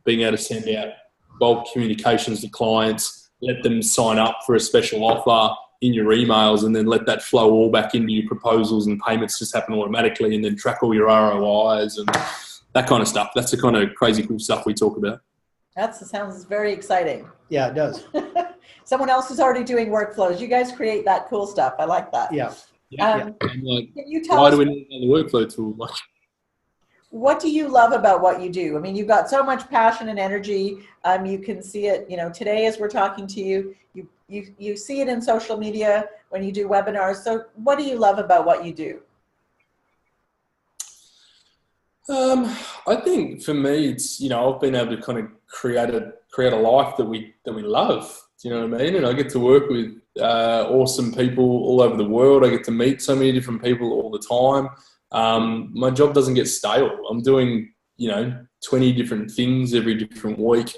Speaker 2: being able to send out bulk communications to clients, let them sign up for a special offer in your emails and then let that flow all back into your proposals and payments just happen automatically and then track all your ROIs and that kind of stuff. That's the kind of crazy cool stuff we talk about.
Speaker 3: That sounds very exciting.
Speaker 1: Yeah, it does.
Speaker 3: Someone else is already doing workflows. You guys create that cool stuff. I like that.
Speaker 1: Yeah.
Speaker 2: Like,
Speaker 3: can you tell
Speaker 2: why
Speaker 3: us,
Speaker 2: do we need another workflow tool? Like,
Speaker 3: what do you love about what you do? I mean, you've got so much passion and energy. You can see it, you know, today as we're talking to you, you see it in social media when you do webinars. So what do you love about what you do?
Speaker 2: I think for me, it's, you know, I've been able to kind of create a life that we love. Do you know what I mean? And I get to work with awesome people all over the world. I get to meet so many different people all the time. My job doesn't get stale. I'm doing, you know, 20 different things every different week.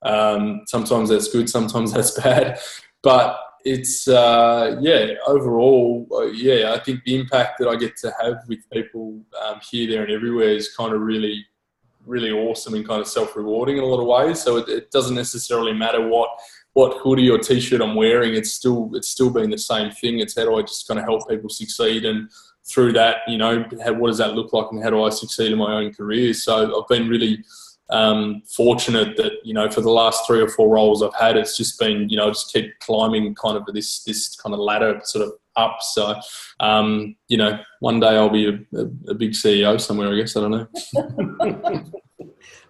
Speaker 2: Sometimes that's good, sometimes that's bad. But it's, overall, I think the impact that I get to have with people here, there and everywhere is kind of really, really awesome and kind of self-rewarding in a lot of ways. So it doesn't necessarily matter what hoodie or t-shirt I'm wearing. It's still been the same thing. It's how do I just kind of help people succeed, and through that, you know, what does that look like and how do I succeed in my own career? So I've been really fortunate that, you know, for the last 3 or 4 roles I've had, it's just been, you know, just keep climbing kind of this kind of ladder sort of up. So, you know, one day I'll be a big CEO somewhere, I guess. I don't know.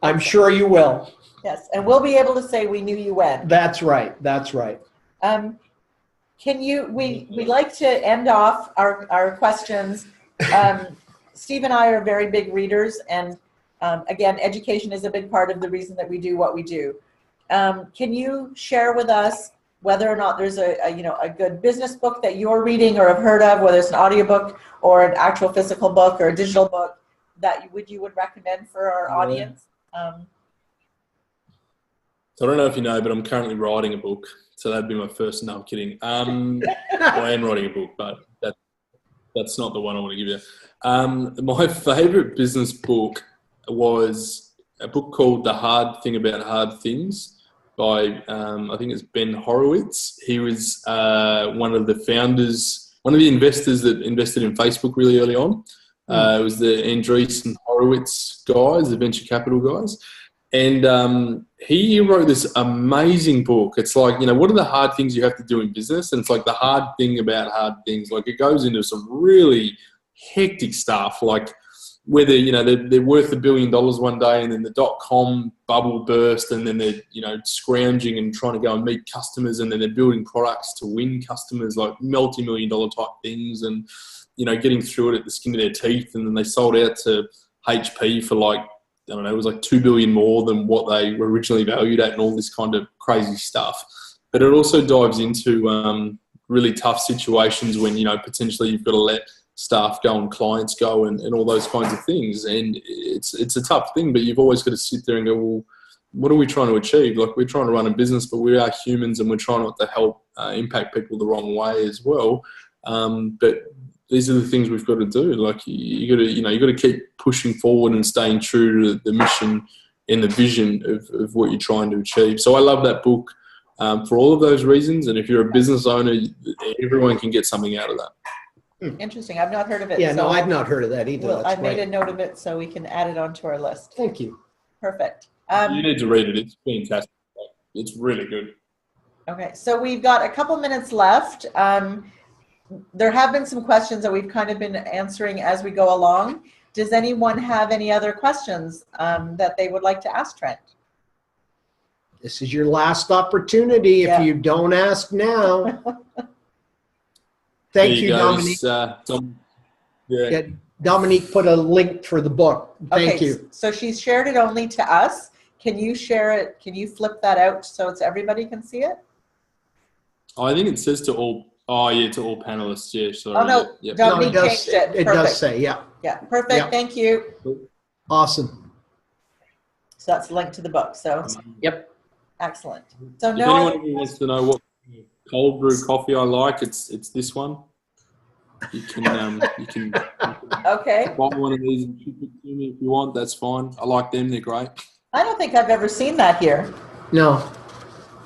Speaker 1: I'm sure you will.
Speaker 3: Yes, and we'll be able to say we knew you when.
Speaker 1: That's right. That's right.
Speaker 3: We like to end off our questions. Steve and I are very big readers, and again, education is a big part of the reason that we do what we do. Can you share with us whether or not there's a good business book that you're reading or have heard of, whether it's an audiobook or an actual physical book or a digital book that you would recommend for our audience?
Speaker 2: So I don't know if you know, but I'm currently writing a book. So that'd be my first. No, I'm kidding. I am writing a book, but that's not the one I want to give you. My favorite business book was a book called The Hard Thing About Hard Things by, I think it's Ben Horowitz. He was one of the founders, one of the investors that invested in Facebook really early on. It was the Andreessen Horowitz guys, the venture capital guys. And he wrote this amazing book. It's like, you know, what are the hard things you have to do in business? And it's like the hard thing about hard things. Like it goes into some really hectic stuff, like whether, you know, they're worth $1 billion one day and then the .com bubble burst and then they're, you know, scrounging and trying to go and meet customers and then they're building products to win customers, like multi-million-dollar type things, and, you know, getting through it at the skin of their teeth. And then they sold out to HP for like, I don't know, it was like $2 billion more than what they were originally valued at and all this kind of crazy stuff. But it also dives into really tough situations when, you know, potentially you've got to let staff go and clients go and all those kinds of things. And it's a tough thing, but you've always got to sit there and go, well, what are we trying to achieve? Like, we're trying to run a business, but we are humans and we're trying not to help impact people the wrong way as well. But these are the things we've got to do. Like you got to keep pushing forward and staying true to the mission and the vision of what you're trying to achieve. So I love that book for all of those reasons. And if you're a business owner, everyone can get something out of that.
Speaker 3: Interesting. I've not heard of it.
Speaker 1: Yeah, no, I've not heard of that either.
Speaker 3: Well, I made a note of it so we can add it onto our list.
Speaker 1: Thank you.
Speaker 3: Perfect.
Speaker 2: You need to read it. It's fantastic. It's really good.
Speaker 3: Okay, so we've got a couple minutes left. There have been some questions that we've kind of been answering as we go along. Does anyone have any other questions that they would like to ask Trent?
Speaker 1: This is your last opportunity if you don't ask now. Thank you, Dominique. Dominique put a link for the book. Thank you.
Speaker 3: So she's shared it only to us. Can you share it? Can you flip that out so it's everybody can see it?
Speaker 2: I think it says to all. Oh yeah, to all panelists. Yeah, sorry.
Speaker 3: Oh no,
Speaker 2: Yep.
Speaker 3: Dominique
Speaker 1: it does,
Speaker 3: changed it.
Speaker 1: it does say, yeah.
Speaker 3: Yeah, perfect.
Speaker 1: Yeah.
Speaker 3: Thank you.
Speaker 1: Awesome.
Speaker 3: So that's linked to the book. So
Speaker 1: Yep.
Speaker 3: excellent. So
Speaker 2: If
Speaker 3: no
Speaker 2: anyone who wants to know what cold brew coffee I like, it's this one. You can
Speaker 3: Okay.
Speaker 2: buy one of these and ship it to me if you want. That's fine. I like them. They're great.
Speaker 3: I don't think I've ever seen that here.
Speaker 1: No.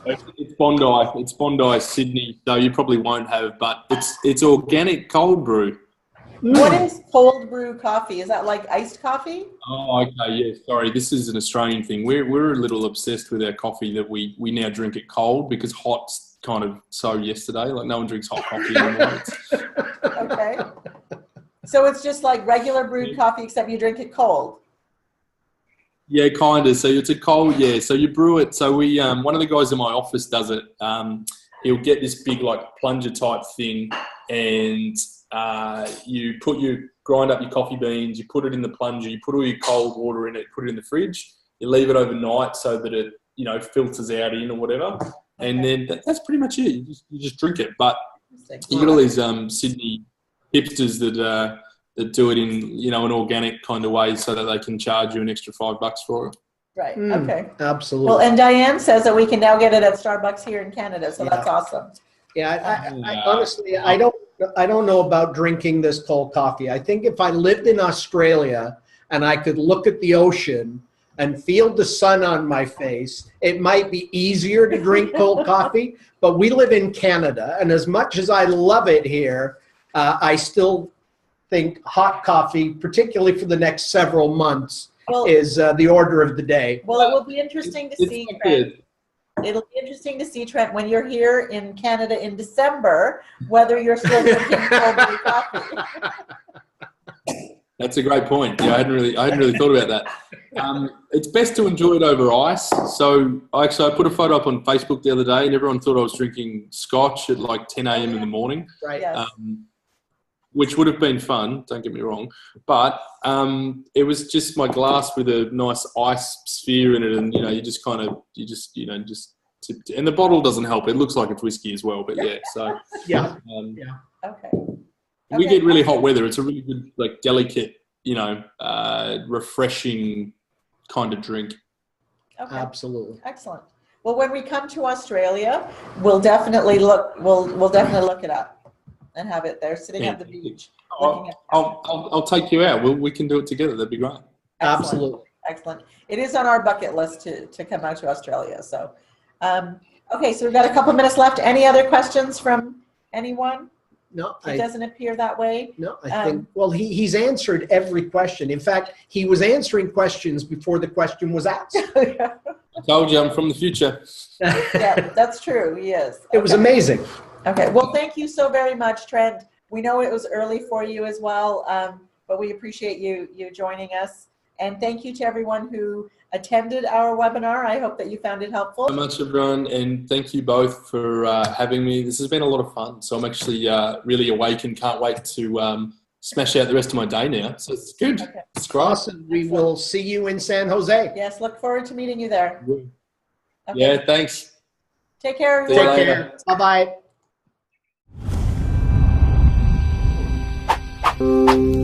Speaker 2: It's Bondi. It's Bondi, Sydney. So you probably won't have, but it's organic cold brew.
Speaker 3: What is cold brew coffee? Is that like iced coffee?
Speaker 2: Oh, okay. Yeah. Sorry. This is an Australian thing. We're a little obsessed with our coffee that we now drink it cold because hot's kind of so yesterday. Like no one drinks hot coffee anymore.
Speaker 3: Okay. So it's just like regular brewed coffee, except you drink it cold.
Speaker 2: Yeah, kind of. So it's a cold, yeah. So you brew it. So we, one of the guys in my office does it. He'll get this big like plunger type thing, and you grind up your coffee beans, you put it in the plunger, you put all your cold water in it, put it in the fridge. You leave it overnight so that it, filters out in or whatever, and then that's pretty much it. You just drink it. But you get all these Sydney hipsters that do it in, an organic kind of way so that they can charge you an extra $5 for it.
Speaker 3: Right. Okay.
Speaker 1: Absolutely.
Speaker 3: Well, and Diane says that we can now get it at Starbucks here in Canada, so that's awesome.
Speaker 1: Yeah, I honestly, I don't know about drinking this cold coffee. I think if I lived in Australia and I could look at the ocean and feel the sun on my face, it might be easier to drink cold coffee. But we live in Canada, and as much as I love it here, I still think hot coffee, particularly for the next several months, is the order of the day.
Speaker 3: Well, it will be interesting to see, Trent. It'll be interesting to see, Trent, when you're here in Canada in December, whether you're still drinking cold brew coffee.
Speaker 2: That's a great point. Yeah, I hadn't really thought about that. It's best to enjoy it over ice. So I put a photo up on Facebook the other day, and everyone thought I was drinking scotch at like 10 a.m. in the morning.
Speaker 1: Right.
Speaker 3: Yes.
Speaker 2: Which would have been fun, don't get me wrong, but it was just my glass with a nice ice sphere in it, and and the bottle doesn't help. It looks like it's whiskey as well, but yeah. So
Speaker 1: yeah,
Speaker 3: Okay.
Speaker 2: We get really hot weather. It's a really good, like delicate, refreshing kind of drink.
Speaker 3: Okay.
Speaker 1: absolutely.
Speaker 3: Excellent. Well, when we come to Australia, we'll definitely look. We'll definitely look it up and have it there, sitting at the beach.
Speaker 2: I'll take you out. We can do it together. That'd be great.
Speaker 3: Excellent.
Speaker 1: Absolutely.
Speaker 3: Excellent. It is on our bucket list to come out to Australia. So, okay, so we've got a couple minutes left. Any other questions from anyone?
Speaker 1: No,
Speaker 3: It doesn't appear that way.
Speaker 1: No, I think, well, he's answered every question. In fact, he was answering questions before the question was asked.
Speaker 2: I told you I'm from the future.
Speaker 3: Yeah, that's true. He is.
Speaker 1: It was amazing.
Speaker 3: Okay. Well, thank you so very much, Trent. We know it was early for you as well, but we appreciate you joining us. And thank you to everyone who attended our webinar. I hope that you found it helpful.
Speaker 2: So much, everyone, and thank you both for having me. This has been a lot of fun. So I'm actually really awake and can't wait to smash out the rest of my day now. So it's good.
Speaker 3: Okay.
Speaker 2: It's great.
Speaker 1: Awesome. We will see you in San Jose.
Speaker 3: Yes, look forward to meeting you there. Okay.
Speaker 2: Yeah, thanks.
Speaker 3: Take care,
Speaker 2: See you
Speaker 3: everyone.
Speaker 1: Take
Speaker 2: later.
Speaker 1: care. Bye-bye.